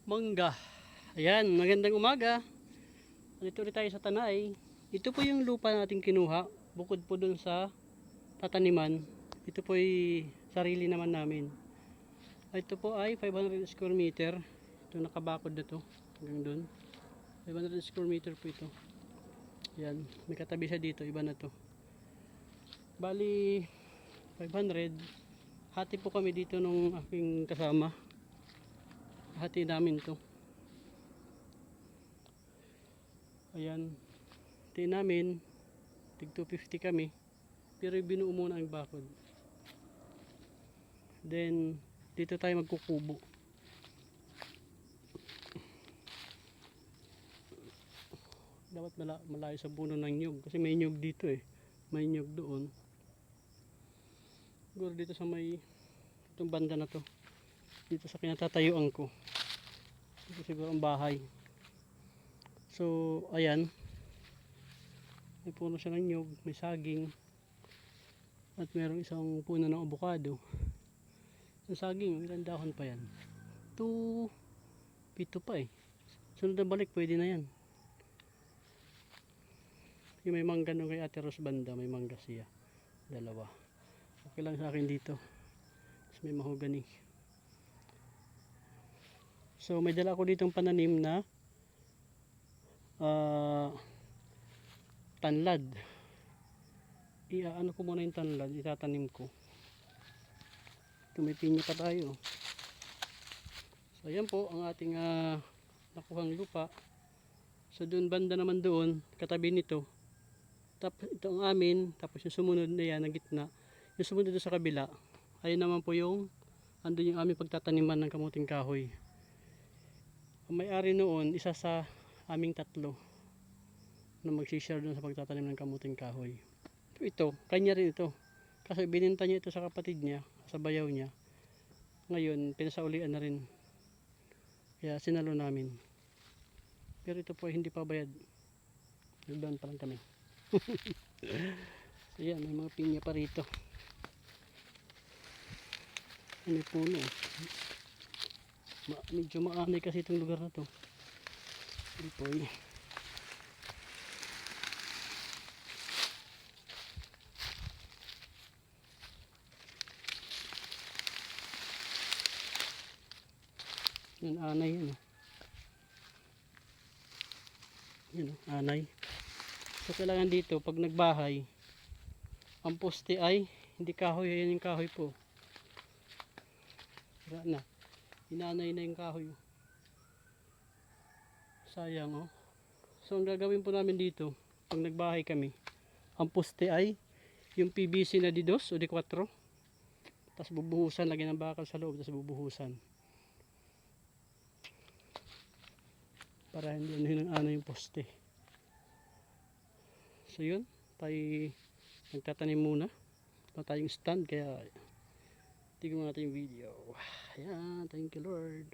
Mangga. Ayan, magandang umaga. Dito ulit tayo sa Tanay. Ito po yung lupa natin kinuha. Bukod po dun sa tataniman. Ito po ay sarili naman namin. Ito po ay 500 square meter. Ito nakabakod na to. Hanggang dun. 500 square meter po ito. Ayan, may katabi siya dito. Iba na to. Bali, 500. Hati po kami dito nung aking kasama. Hati namin to. Ayan, hati namin tig 250 kami, pero binuo muna ang bakod. Then dito tayo magkukubo. Dapat malayo sa puno ng nyug kasi may nyug dito may nyug doon. Siguro dito sa may itong banda na to, dito sa kinatatayuan ko, dito siguro ang bahay. So ayan, may puno siya ng nyug, may saging, at mayroong isang puno ng avocado. Yung saging, ilang dahon pa yan? 2 pito pa sunod na balik pwede na yan. Yung may mangga nung kay Ate Rose banda, may mangga siya, dalawa. Okay lang sa akin dito. Tapos may mahogany. So may dala ako ditong pananim na tanlad. Ano ko muna yung tanlad, itatanim ko. Ito may pinya pa tayo. So ayan po ang ating nakuhang lupa. So doon banda naman doon, katabi nito. Tapos ito ang amin, tapos yung sumunod na yan, na gitna. Yung sumunod doon sa kabila, ayun naman po yung andun yung aming pagtataniman ng kamuting kahoy. Ang may-ari noon, isa sa aming tatlo na magsishare doon sa pagtatanim ng kamuting kahoy. Ito, kanya rin ito. Kasi bininta niya ito sa kapatid niya, sa bayaw niya. Ngayon, pinasaulian na rin. Kaya sinalo namin. Pero ito po hindi pa bayad. Nagdoon pa lang kami. So yan, may mga pinya pa rito. May puno. Medyo maanay kasi itong lugar na to. Ito yun, anay yun. Yun, anay. So kailangan dito pag nagbahay, ang poste ay hindi kahoy. Yan yung kahoy po. Sira na. Inanay na yung kahoy. Sayang So ang gagawin po namin dito, pag nagbahay kami, ang poste ay yung PVC na D2 o D4. Tapos bubuhusan, lagyan ng bakal sa loob, tapos bubuhusan. Para hindi ano yung poste. So yun, tayo nagtatanim muna. Wala tayong stand, kaya tignan natin yung video. Ayan, thank you Lord.